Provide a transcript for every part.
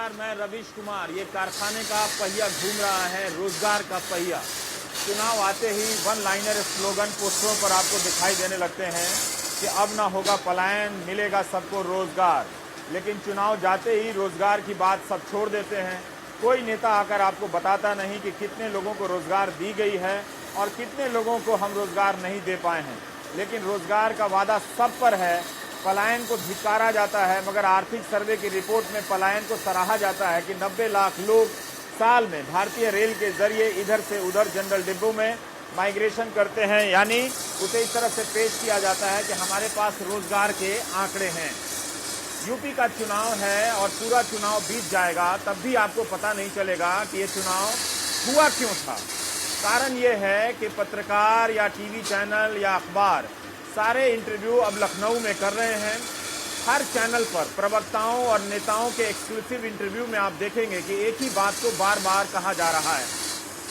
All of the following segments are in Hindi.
नमस्कार, मैं रवीश कुमार। ये कारखाने का पहिया घूम रहा है, रोजगार का पहिया। चुनाव आते ही वन लाइनर स्लोगन पोस्टरों पर आपको दिखाई देने लगते हैं कि अब ना होगा पलायन, मिलेगा सबको रोजगार। लेकिन चुनाव जाते ही रोजगार की बात सब छोड़ देते हैं। कोई नेता आकर आपको बताता नहीं कि कितने लोगों को रोजगार दी गई है और कितने लोगों को हम रोजगार नहीं दे पाए हैं। लेकिन रोजगार का वादा सब पर है, पलायन को धिक्कारा जाता है। मगर आर्थिक सर्वे की रिपोर्ट में पलायन को सराहा जाता है कि 90 लाख लोग साल में भारतीय रेल के जरिए इधर से उधर जनरल डिब्बों में माइग्रेशन करते हैं। यानी उसे इस तरह से पेश किया जाता है कि हमारे पास रोजगार के आंकड़े हैं। यूपी का चुनाव है और पूरा चुनाव बीत जाएगा, तब भी आपको पता नहीं चलेगा कि ये चुनाव हुआ क्यों था। कारण ये है कि पत्रकार या टीवी चैनल या अखबार सारे इंटरव्यू अब लखनऊ में कर रहे हैं। हर चैनल पर प्रवक्ताओं और नेताओं के एक्सक्लूसिव इंटरव्यू में आप देखेंगे कि एक ही बात को बार बार कहा जा रहा है।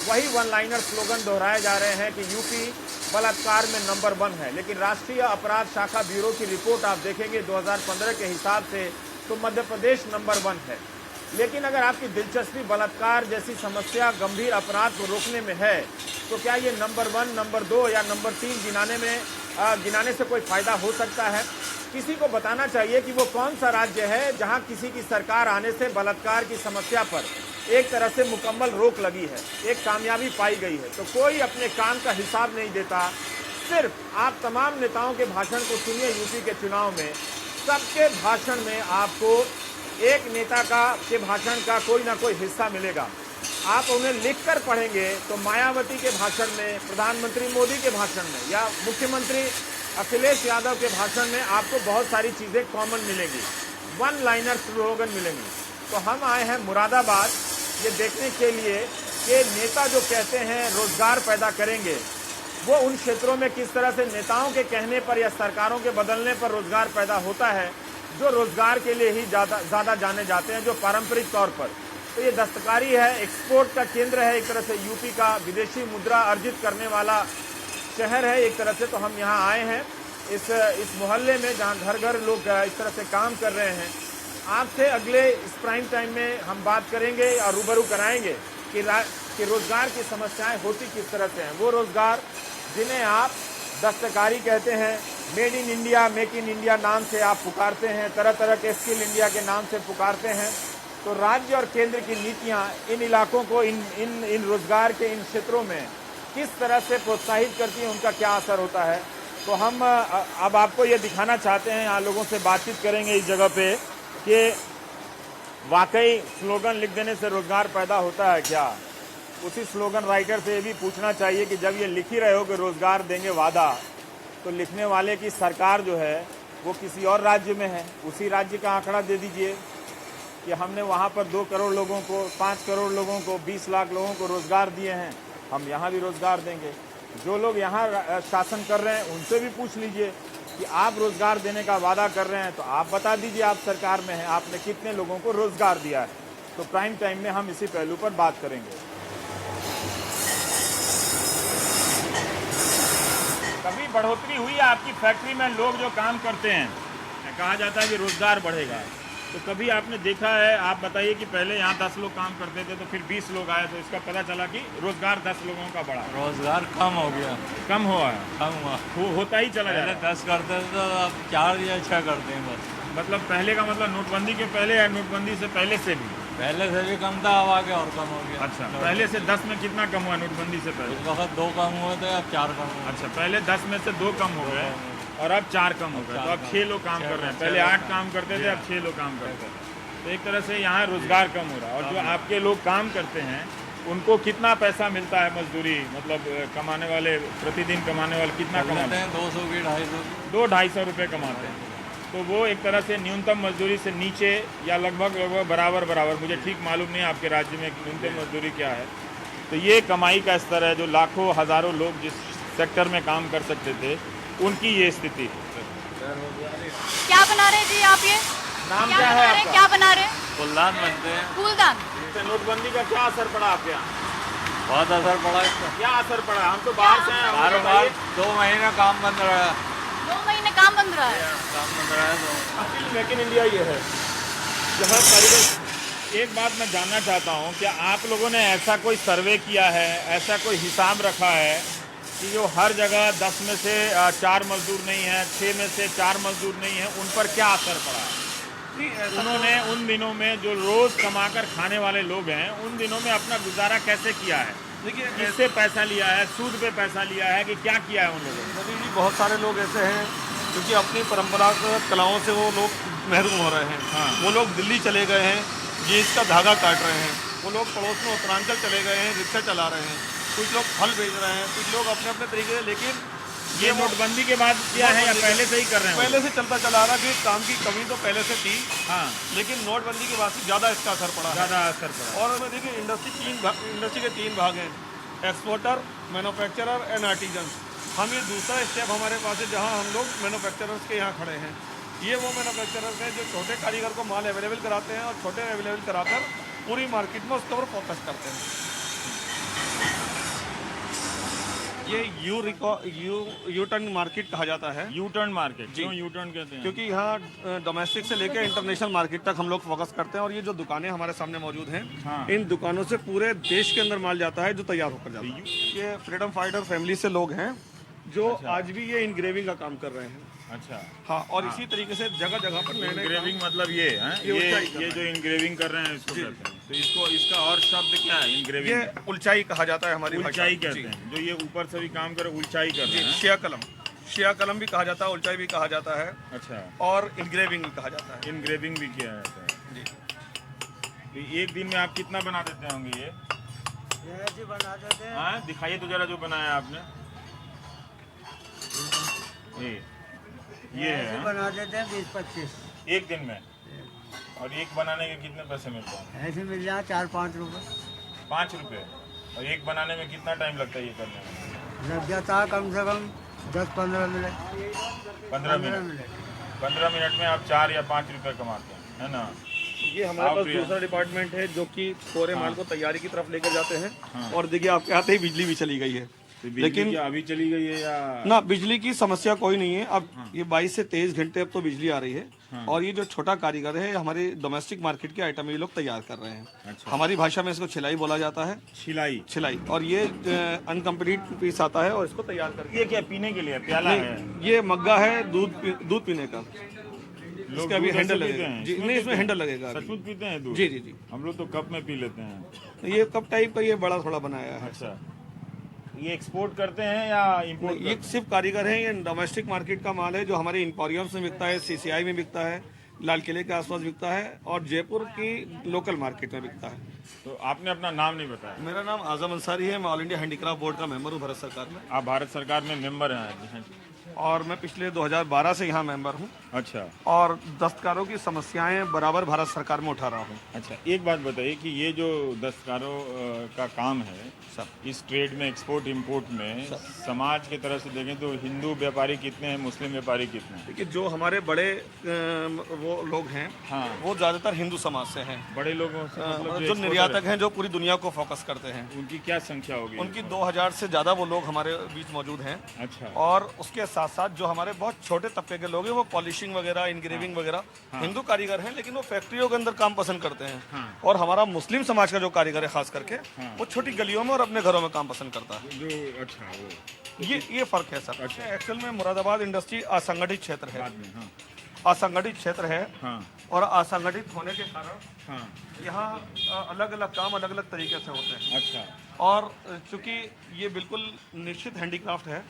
वही वन लाइनर स्लोगन दोहराए जा रहे हैं कि यूपी बलात्कार में नंबर 1 है। लेकिन राष्ट्रीय अपराध शाखा ब्यूरो की रिपोर्ट आप देखेंगे 2015 के हिसाब से तो मध्य प्रदेश नंबर 1 है। लेकिन अगर आपकी दिलचस्पी बलात्कार जैसी समस्या, गंभीर अपराध को रोकने में है, तो क्या ये नंबर 1, नंबर 2 या नंबर 3 गिनाने से कोई फायदा हो सकता है? किसी को बताना चाहिए कि वो कौन सा राज्य है जहां किसी की सरकार आने से बलात्कार की समस्या पर एक तरह से मुकम्मल रोक लगी है, एक कामयाबी पाई गई है। तो कोई अपने काम का हिसाब नहीं देता। सिर्फ आप तमाम नेताओं के भाषण को सुनिए यूपी के चुनाव में, सबके भाषण में आपको एक नेता के भाषण का कोई ना कोई हिस्सा मिलेगा। आप उन्हें लिखकर पढ़ेंगे तो मायावती के भाषण में, प्रधानमंत्री मोदी के भाषण में या मुख्यमंत्री अखिलेश यादव के भाषण में आपको बहुत सारी चीज़ें कॉमन मिलेंगी, वन लाइनर स्लोगन मिलेंगी। तो हम आए हैं मुरादाबाद ये देखने के लिए कि नेता जो कहते हैं रोजगार पैदा करेंगे, वो उन क्षेत्रों में किस तरह से नेताओं के कहने पर या सरकारों के बदलने पर रोजगार पैदा होता है, जो रोजगार के लिए ही ज़्यादा जाने जाते हैं, जो पारंपरिक तौर पर। तो ये दस्तकारी है, एक्सपोर्ट का केंद्र है एक तरह से, यूपी का विदेशी मुद्रा अर्जित करने वाला शहर है एक तरह से। तो हम यहाँ आए हैं इस मोहल्ले में जहाँ घर घर लोग इस तरह से काम कर रहे हैं। आपसे अगले इस प्राइम टाइम में हम बात करेंगे और रूबरू कराएंगे कि रोजगार की समस्याएं होती किस तरह से हैं। वो रोजगार जिन्हें आप दस्तकारी कहते हैं, made in India, make in India नाम से आप पुकारते हैं, तरह तरह के स्किल इंडिया के नाम से पुकारते हैं। तो राज्य और केंद्र की नीतियाँ इन इलाकों को, इन रोजगार के इन क्षेत्रों में किस तरह से प्रोत्साहित करती हैं, उनका क्या असर होता है। तो हम अब आपको ये दिखाना चाहते हैं, यहाँ लोगों से बातचीत करेंगे इस जगह पे कि वाकई स्लोगन लिख देने से रोजगार पैदा होता है क्या। उसी स्लोगन राइटर से ये भी पूछना चाहिए कि जब ये लिख ही रहे हो कि रोजगार देंगे वादा, तो लिखने वाले की सरकार जो है वो किसी और राज्य में है, उसी राज्य का आंकड़ा दे दीजिए कि हमने वहाँ पर 2 करोड़ लोगों को, 5 करोड़ लोगों को, 20 लाख लोगों को रोजगार दिए हैं, हम यहाँ भी रोजगार देंगे। जो लोग यहाँ शासन कर रहे हैं उनसे भी पूछ लीजिए कि आप रोजगार देने का वादा कर रहे हैं, तो आप बता दीजिए, आप सरकार में हैं, आपने कितने लोगों को रोजगार दिया है। तो प्राइम टाइम में हम इसी पहलू पर बात करेंगे। कभी बढ़ोतरी हुई है आपकी फैक्ट्री में? लोग जो काम करते हैं, कहा जाता है कि रोजगार बढ़ेगा, तो कभी आपने देखा है? आप बताइए कि पहले यहाँ 10 लोग काम करते थे तो फिर 20 लोग आए, तो इसका पता चला कि रोजगार 10 लोगों का बढ़ा। रोजगार कम हो गया, कम हुआ है, कम हुआ, होता ही चला जा रहा है। 10 करते थे तो अब 4 या 6 करते हैं बस। मतलब पहले का मतलब नोटबंदी के पहले या नोटबंदी से पहले से भी? पहले से भी कम था, अब आगे और कम हो गया। अच्छा, पहले से 10 में कितना कम हुआ नोटबंदी से पहले? उस वक्त 2 कम हुए थे, अब 4 कम हुए। अच्छा, पहले 10 में से 2 कम हो गए और अब 4 कम हो गए, तो अब 6 लोग काम कर रहे हैं। पहले 8 काम करते थे, अब 6 लोग काम करते हैं। तो एक तरह से यहाँ रोजगार कम हो रहा है। और जो आपके लोग काम करते हैं उनको कितना पैसा मिलता है मजदूरी, मतलब कमाने वाले, प्रतिदिन कमाने वाले कितना कमाते हैं? 200 की, 250 200-250 रुपये कमाते हैं। तो वो एक तरह से न्यूनतम मजदूरी से नीचे या लगभग बराबर, मुझे ठीक मालूम नहीं आपके राज्य में न्यूनतम मजदूरी क्या है। तो ये कमाई का स्तर है जो लाखों हज़ारों लोग जिस सेक्टर में काम कर सकते थे, उनकी ये स्थिति। क्या बना रहे जी आप? ये नाम क्या है आपका? क्या बना रहे हैं? फूलदान बनते हैं। फूलदान। नोटबंदी का क्या असर पड़ा आपके यहाँ? बहुत असर पड़ा इसका। क्या असर पड़ा? हम तो बाहर से हैं। कारोबार 2 महीने काम बंद रहा है। 2 महीने काम बंद रहा है। काम बंद रहा है तो मेक इन इंडिया ये है, जहाँ कारीगर एक बात मैं जानना चाहता हूँ, क्या आप लोगों ने ऐसा कोई सर्वे किया है, ऐसा कोई हिसाब रखा है कि जो हर जगह 10 में से 4 मजदूर नहीं है, 6 में से 4 मजदूर नहीं है, उन पर क्या असर पड़ा है? उन्होंने उन दिनों में जो रोज कमाकर खाने वाले लोग हैं, उन दिनों में अपना गुजारा कैसे किया है? देखिए, किससे पैसा लिया है, सूद पे पैसा लिया है कि क्या किया है उन लोगों ने? मोदी जी, बहुत सारे लोग ऐसे हैं क्योंकि अपनी परंपरागत कलाओं से वो लोग महरूम हो रहे हैं। हाँ। वो लोग दिल्ली चले गए हैं, जीन्स का धागा काट रहे हैं। वो लोग पड़ोस में उत्तरांचल चले गए हैं, रिक्शा चला रहे हैं। कुछ लोग फल बेच रहे हैं, कुछ लोग अपने अपने तरीके से। लेकिन ये नोटबंदी के बाद किया है या पहले से ही कर रहे हैं? पहले से चलता चला रहा कि काम की कमी तो पहले से थी, हाँ, लेकिन नोटबंदी के बाद से ज़्यादा इसका असर पड़ा है। ज़्यादा असर पड़ा। और देखिए, इंडस्ट्री के 3 भाग हैं: एक्सपोर्टर, मैन्युफैक्चरर एंड आर्टिजन। हम ये दूसरा स्टेप हमारे पास है जहाँ हम लोग मैन्युफैक्चरर्स के यहाँ खड़े हैं। ये वो मैन्युफैक्चरर्स हैं जो छोटे कारीगर को माल अवेलेबल कराते हैं और छोटे अवेलेबल कराकर पूरी मार्केट में उसके ऊपर फोकस करते हैं। ये यू टर्न मार्केट कहा जाता है। यू टर्न मार्केट, क्यों यू टर्न कहते हैं? क्योंकि यहाँ डोमेस्टिक से लेकर इंटरनेशनल मार्केट तक हम लोग फोकस करते हैं। और ये जो दुकानें हमारे सामने मौजूद हैं, हाँ। इन दुकानों से पूरे देश के अंदर माल जाता है जो तैयार होकर जाता है। ये फ्रीडम फाइटर फैमिली से लोग हैं जो आज भी ये इंग्रेविंग का काम कर रहे हैं। अच्छा, हाँ, और इसी तरीके से जगह जगह पर नए नए इंग्रेविंग मतलब ये है, ये जो इंग्रेविंग कर रहे हैं इसको कहते हैं। तो इसको इसका और शब्द क्या है? इंग्रेविंग ये उलचाई कहा जाता है हमारी भाषा उलचाई में। कहते हैं। जो ये ऊपर से भी काम करे उलचाई कर रहे हैं। शिया कलम भी कहा जाता है, उलचाई भी कहा जाता है, अच्छा, और इंग्रेविंग भी कहा जाता है। इंग्रेविंग भी किया जाता है जी। तो एक दिन में आप कितना बना देते होंगे ये? जी बना देते हैं। हाँ, दिखाइए तो जरा जो बनाया आपने। ये है, ऐसे बना देते हैं 20-25 एक दिन में। और एक बनाने के कितने पैसे मिलते हैं? ऐसे मिल जाए 4-5 रुपये 5 रुपए। और एक बनाने में कितना टाइम लगता है ये करने में? लग जाता है कम से कम 10-15 मिनट। 15 मिनट। 15 मिनट में आप 4 या 5 रुपए कमाते हैं, है ना? ये हमारे आप पास भी- दूसरा डिपार्टमेंट है जो कि पूरे माल को तैयारी की तरफ लेकर जाते हैं। हाँ। और देखिए, आपके आते ही बिजली भी चली गई है। तो बिजली लेकिन क्या अभी चली गई है या? ना, बिजली की समस्या कोई नहीं है। अब ये 22 से 23 घंटे अब तो बिजली आ रही है। हाँ। और ये जो छोटा कारीगर है, हमारे डोमेस्टिक मार्केट के आइटम ये लोग तैयार कर रहे हैं। अच्छा। हमारी भाषा में इसको छिलाई बोला जाता है। छिलाई। और ये अनकम्प्लीट पीस आता है और इसको तैयार करके ये क्या पीने के लिए प्याला है? ये मग्गा है दूध पीने का। लोग इसका अभी दूध हैंडल ऐसे पीते लगेगा हैं? जी, नहीं, इसमें हैंडल लगेगा अभी। सचमुच पीते हैं दूध? जी जी जी। हम लोग तो कप में पी लेते हैं। ये कप टाइप का ये बड़ा थोड़ा बनाया है। अच्छा, ये एक्सपोर्ट करते हैं या इंपोर्ट? ये सिर्फ कारीगर हैं। ये डोमेस्टिक मार्केट का माल है जो हमारे इंपोरियम्स में बिकता है, सीसीआई में बिकता है, लाल किले के आसपास बिकता है और जयपुर की लोकल मार्केट में बिकता है। तो आपने अपना नाम नहीं बताया। मेरा नाम आजम अंसारी है। मैं ऑल इंडिया हैंडीक्राफ्ट बोर्ड का मेंबर हूँ भारत सरकार में। आप भारत सरकार में मेंबर हैं? और मैं पिछले 2012 से यहाँ मेंबर हूँ। अच्छा और दस्तकारों की समस्याएं बराबर भारत सरकार में उठा रहा हूँ। अच्छा, एक बात बताइए कि ये जो दस्तकारों का काम है सब, इस ट्रेड में, एक्सपोर्ट इंपोर्ट में, समाज की तरफ से देखें तो हिंदू व्यापारी कितने हैं, मुस्लिम व्यापारी कितने हैं? देखिए, जो हमारे बड़े वो लोग हैं, हाँ, वो ज़्यादातर हिंदू समाज से हैं। बड़े लोगों से मतलब जो exporter निर्यातक हैं, जो पूरी दुनिया को फोकस करते हैं, है, उनकी क्या संख्या होगी? उनकी 2000 से ज़्यादा वो लोग हमारे बीच मौजूद हैं। अच्छा, और उसके साथ साथ जो हमारे बहुत छोटे तबके के लोग हैं, वो पॉलिशिंग वगैरह, इंग्रेविंग वगैरह, हिंदू कारीगर हैं, लेकिन वो फैक्ट्रियों के अंदर काम पसंद करते हैं। हाँ। और हमारा मुस्लिम समाज का जो कारीगर है खास करके, वो छोटी गलियों में और अपने घरों में काम पसंद करता है। जो अच्छा वो ये फर्क है सर। अच्छा। एक्चुअल में मुरादाबाद इंडस्ट्री असंगठित क्षेत्र है। बाद में, हाँ असंगठित क्षेत्र है। हाँ और असंगठित होने के कारण हाँ, यहाँ अलग अलग काम अलग अलग तरीके से होते हैं। अच्छा, और चूंकि ये बिल्कुल निश्चित हैंडीक्राफ्ट है,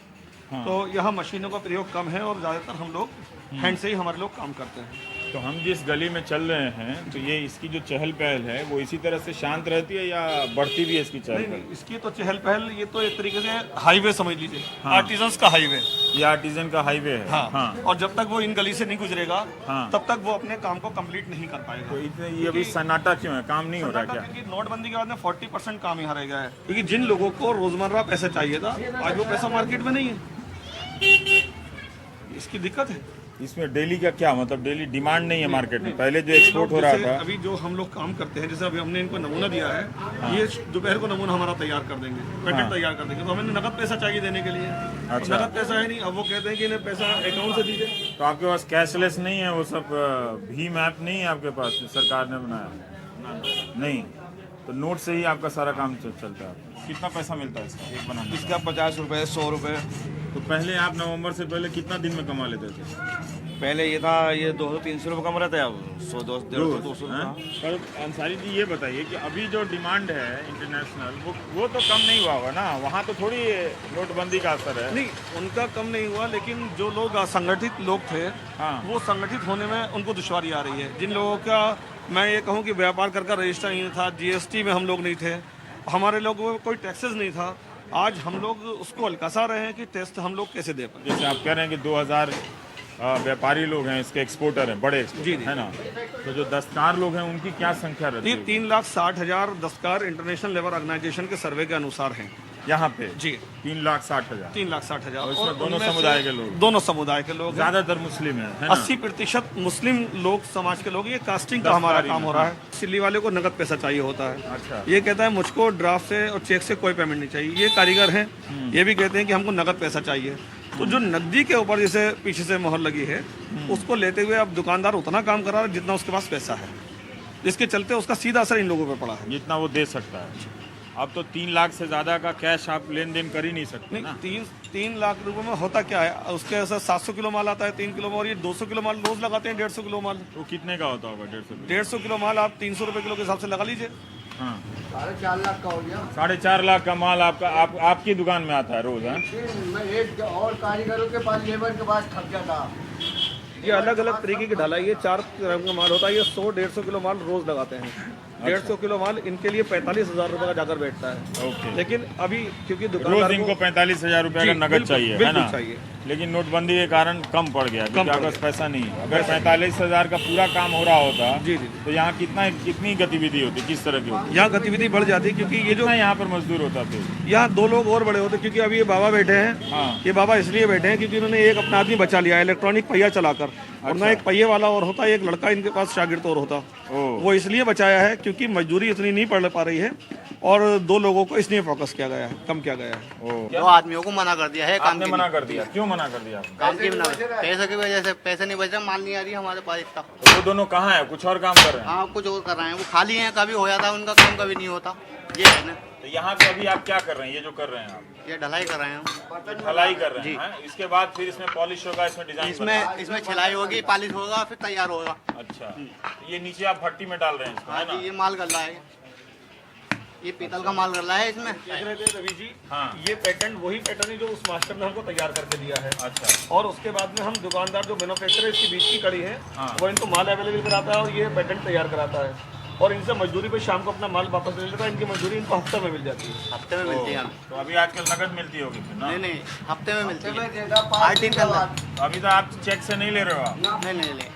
हाँ। तो यहाँ मशीनों का प्रयोग कम है और ज़्यादातर हम लोग हैंड से ही हमारे लोग काम करते हैं। तो हम जिस गली में चल रहे हैं, तो ये इसकी जो चहल पहल है वो इसी तरह से शांत रहती है या बढ़ती भी है इसकी चहल नहीं पहल? नहीं, इसकी तो चहल पहल, ये तो एक तरीके से हाईवे समझ लीजिए, आर्टिजन्स का हाईवे। ये आर्टिजन का हाईवे है। हाँ। हाँ। और जब तक वो इन गली से नहीं गुजरेगा, हाँ। तब तक वो अपने काम को कंप्लीट नहीं कर पाएगा। तो इतने ये अभी सन्नाटा क्यों है, काम नहीं हो रहा क्या? क्योंकि नोटबंदी के बाद में 40% काम यहाँ रह गया है। क्योंकि जिन लोगों को रोजमर्रा पैसा चाहिए था, आज वो पैसा मार्केट में नहीं है। इसकी दिक्कत है। इसमें डेली का क्या मतलब, डेली डिमांड नहीं है मार्केट में? पहले जो एक्सपोर्ट हो रहा जैसे था, अभी जो हम लोग काम करते हैं, जैसे अभी हमने इनको नमूना दिया है, ये दोपहर को नमूना हमारा तैयार कर देंगे, पैकेट तैयार कर देंगे, तो हमें नगद पैसा चाहिए देने के लिए। अच्छा। नगद पैसा है नहीं, अब वो कहते हैं कि इन्हें पैसा अकाउंट से दीजिए। तो आपके पास कैशलेस नहीं है, वो सब भीम ऐप नहीं है आपके पास जो सरकार ने बनाया? नहीं, तो नोट से ही आपका सारा काम चलता है। कितना पैसा मिलता है इसका एक बनाने इसका 50 रुपये 100 रुपये। तो पहले आप नवंबर से पहले कितना दिन में कमा लेते थे? पहले ये था, ये 200-300 रुपये कम रहता है, अब 100-200 हैं? पर अंसारी जी ये बताइए कि अभी जो डिमांड है इंटरनेशनल वो तो कम नहीं हुआ होगा ना, वहाँ तो थोड़ी नोटबंदी का असर है। नहीं, उनका कम नहीं हुआ, लेकिन जो लोग असंगठित लोग थे, हाँ। वो संगठित होने में उनको दुश्वारी आ रही है। जिन लोगों का मैं ये कहूँ कि व्यापार कर रजिस्टर नहीं था, जीएसटी में हम लोग नहीं थे, हमारे लोगों को कोई टैक्सेस नहीं था, आज हम लोग उसको हल्का रहे हैं कि टेस्ट हम लोग कैसे दे पाए। जैसे आप कह रहे हैं कि 2000 व्यापारी लोग हैं, इसके एक्सपोर्टर हैं, बड़े एक्सपोर्टर, जी, जी। है ना। तो जो दस्तकार लोग हैं उनकी क्या संख्या रहती ये है 3,60,000 दस्तकार इंटरनेशनल लेबर ऑर्गेनाइजेशन के सर्वे के अनुसार हैं यहाँ पे? जी। 3,60,000। 3,60,000 और इसमें दोनों उनमें से समुदाय के लोग? दोनों समुदाय के लोग हैं। ज्यादातर मुस्लिम है ना? 80% मुस्लिम लोग समाज के लोग। ये कास्टिंग का हमारा काम हो रहा है। सिल्ली वाले को नगद पैसा चाहिए होता है। अच्छा। ये कहता है मुझको ड्राफ्ट से और चेक से कोई पेमेंट नहीं चाहिए। ये कारीगर हैं, ये भी कहते हैं कि हमको नगद पैसा चाहिए। तो जो नकदी के ऊपर जैसे पीछे से मोहर लगी है, उसको लेते हुए अब दुकानदार उतना काम कर रहा है जितना उसके पास पैसा है, जिसके चलते उसका सीधा असर इन लोगों पर पड़ा है। जितना वो दे सकता है। अब तो 3 लाख से ज्यादा का कैश आप लेन देन कर ही नहीं सकते ना। नहीं, 3 लाख रुपए में होता क्या है, उसके ऐसा 700 किलो माल आता है 3 किलो में, और ये 200 किलो माल रोज लगाते हैं। 150 किलो माल, वो कितने का होता होगा? 150 150 किलो माल आप 300 रुपए किलो के हिसाब से लगा लीजिए। हाँ, 4.5 लाख का हो गया। 4.5 लाख का माल आपकी दुकान में आता है रोज? है मैं एक और कारीगरों के पास, लेबर के पास थक जाता। ये अलग अलग तरीके की ढलाई है। 4 तरह का माल होता है। ये 100-150 किलो माल रोज लगाते हैं। 150 किलो माल इनके लिए 45,000 रुपए का जाकर बैठता है। ओके। लेकिन अभी क्योंकि रोज दुकानदार इनको 45,000 रुपए का जी, नगद बिल्कुल, चाहिए, है बिल्कुल ना? चाहिए। लेकिन नोटबंदी के कारण कम पड़ गया, क्योंकि पड़ आपके पास गया। पैसा नहीं है। अगर 45,000 का पूरा काम हो रहा होता जी, जी, तो यहाँ कितनी गतिविधि होती, किस तरह की होती? यहाँ गतिविधि बढ़ जाती है, क्योंकि ये जो कितना यहाँ पर मजदूर होता थे? यहाँ 2 लोग और बड़े होते, क्योंकि अभी ये बाबा बैठे हैं। हाँ। ये बाबा इसलिए बैठे हैं क्योंकि इन्होंने एक अपना आदमी बचा लिया है इलेक्ट्रॉनिक पहिया चलाकर, और ना एक पहिए वाला और होता, एक लड़का इनके पास शागिर्द और होता। वो इसलिए बचाया है क्योंकि मजदूरी इतनी नहीं पड़ पा रही है, और 2 लोगों को इसलिए फोकस किया गया है, कम किया गया है। 2 आदमियों को मना कर दिया है काम आपने के मना कर दिया? क्यों मना कर दिया? काम की बिना पैसे की वजह से। पैसे नहीं बच रहे, माल नहीं आ रही है हमारे पास इतना। तो वो दोनों कहाँ है? कुछ और काम कर रहे हैं? हाँ, कुछ और कर रहे हैं। वो खाली हैं, कभी हो जाता है उनका काम, कभी नहीं होता। ये है ना, तो यहाँ पे अभी आप क्या कर रहे हैं? ये जो कर रहे हैं आप, ये ढलाई कर रहे हैं हम। ढलाई कर रहे जी। हैं? इसके बाद फिर इसमें पॉलिश होगा, इसमें डिजाइन इसमें छिलाई होगी, पॉलिश होगा, फिर तैयार होगा। अच्छा, ये नीचे आप भट्टी में डाल रहे हैं इसको, हाँ है ना? जी, ये माल गल्ला है। ये पीतल का माल गल्ला है इसमें। देख रहे थे रवि जी, हाँ। ये पैटर्न वही पैटर्न है जो उस मास्टर ने हमको तैयार करके दिया है। अच्छा। और उसके बाद में हम दुकानदार जो मैन्युफैक्चर है, इसकी बीच की कड़ी है, हाँ। वो इनको माल अवेलेबल कराता है और ये पैटर्न तैयार कराता है, और इनसे मजदूरी पे शाम को अपना माल वापस ले लेता है। इनकी मजदूरी इनको हफ्ते में मिल जाती है। हफ्ते में मिलती है हमें। तो अभी आजकल नगद मिलती होगी फिर ना? नहीं, हफ्ते में मिलती है। देगा 8 दिन के अंदर। तो अभी तो आप चेक से नहीं ले रहे हो आप? नहीं,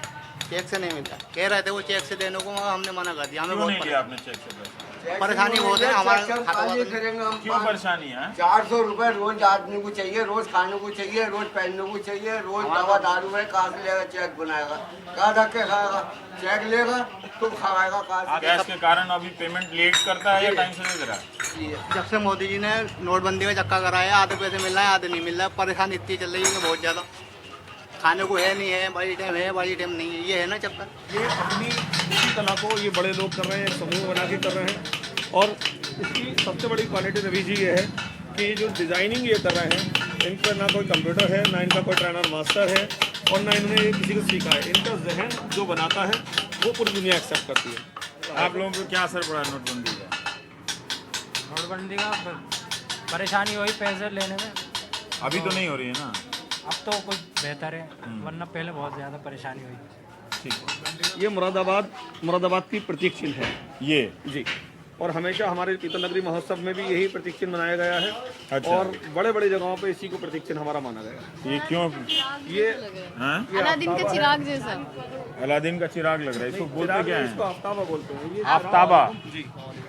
चेक से नहीं मिलता। कह रहे थे वो चेक से देने को, मगर हमने मना कर दिया। हमें क्यों नहीं बहुत लिया आपने चेक से पैसा? परेशानी बहुत है हमारे करेंगे हम। क्यों परेशानी है? 400 रुपए रोज आदमी को चाहिए, रोज खाने को चाहिए, रोज पहनने को चाहिए, रोज दवा दारू है। कहाँ से लेगा? चेक बनाएगा, कहाँ धक्के खाएगा? चेक लेगा तो खाएगा कहाँ गैस के कारण अभी पेमेंट लेट करता है या टाइम से दे रहा है? से। जब से मोदी जी ने नोटबंदी का चक्का कराया, आधे पैसे मिल रहे हैं, आधे नहीं मिल रहा है। परेशानी इतनी चल रही है बहुत ज़्यादा। खाने को है नहीं है, बड़ी टाइम है, बड़ी टाइम नहीं है, ये है ना चक्कर। ये अपनी इसी कला को ये बड़े लोग कर रहे हैं, समूह बना के कर रहे हैं। और इसकी सबसे बड़ी क्वालिटी रवि जी ये है कि ये जो डिज़ाइनिंग ये कर रहे हैं, इन पर ना कोई कंप्यूटर है, ना इनका कोई ट्रेनर मास्टर है, और ना इन्होंने किसी को सीखा है। इनका जहन जो बनाता है वो पूरी दुनिया एक्सेप्ट करती है। आप लोगों को क्या असर पड़ा है नोटबंदी का? नोटबंदी का परेशानी हुई पैसे लेने में। अभी तो नहीं हो रही है ना? अब तो कुछ बेहतर है, वरना पहले बहुत ज़्यादा परेशानी हुई। ठीक है। ये मुरादाबाद की प्रतीक चिन्ह है ये जी, और हमेशा हमारे पीतल नगरी महोत्सव में भी यही प्रतीक चिन्ह मनाया गया है। अच्छा। और बड़े बड़े जगहों पे इसी को प्रतीक चिन्ह हमारा माना गया है। ये क्यों? ये हाँ? अलादीन का चिराग जैसा। अलादीन का चिराग लग रहा है। इसको बोलते क्या इसको है? आफ्ताबा बोलते हैं। ये आफ्ताबा? जी,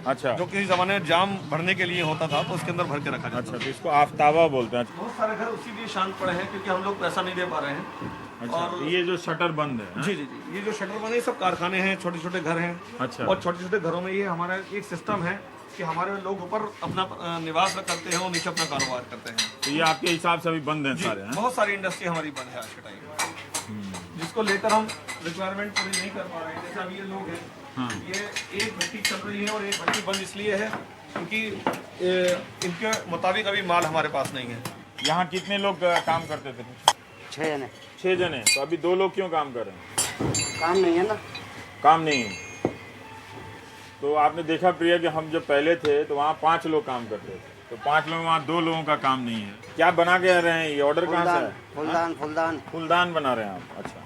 अच्छा जो किसी जमाने में जाम भरने के लिए होता था, तो उसके अंदर भर के रखा जाता अच्छा, था। तो इसको आफ्ताबा बोलते हैं। बहुत सारे घर उसी लिए शांत पड़े हैं क्योंकि हम लोग पैसा नहीं दे पा रहे हैं। अच्छा, और तो ये जो शटर बंद है, हाँ? जी, ये जो शटर बने, सब कारखाने हैं, छोटे छोटे घर हैं। अच्छा। और छोटे छोटे घरों में ये हमारा एक सिस्टम है कि हमारे लोग ऊपर अपना निवास करते हैं और नीचे अपना कारोबार करते हैं। तो ये आपके हिसाब से अभी बंद है सारे? हैं? बहुत सारी इंडस्ट्री हमारी बंद है आज के टाइम में, जिसको लेकर हम रिक्वायरमेंट पूरी नहीं कर पा रहे हैं। जैसे अभी ये लोग हैं, हाँ। ये एक भट्टी चल रही है और एक भट्टी बंद इसलिए है क्योंकि इनके मुताबिक अभी माल हमारे पास नहीं है। यहाँ कितने लोग काम करते थे? 6 जने 6 जने। तो अभी 2 लोग क्यों काम कर रहे हैं? काम नहीं है ना। काम नहीं है। तो आपने देखा प्रिया कि हम जब पहले थे तो वहाँ 5 लोग काम करते थे, तो 5 लोग, वहाँ 2 लोगों का काम नहीं है। क्या बना के रहे हैं? ये ऑर्डर कहाँ से है? फुलदान फुलदान बना रहे हैं आप? अच्छा।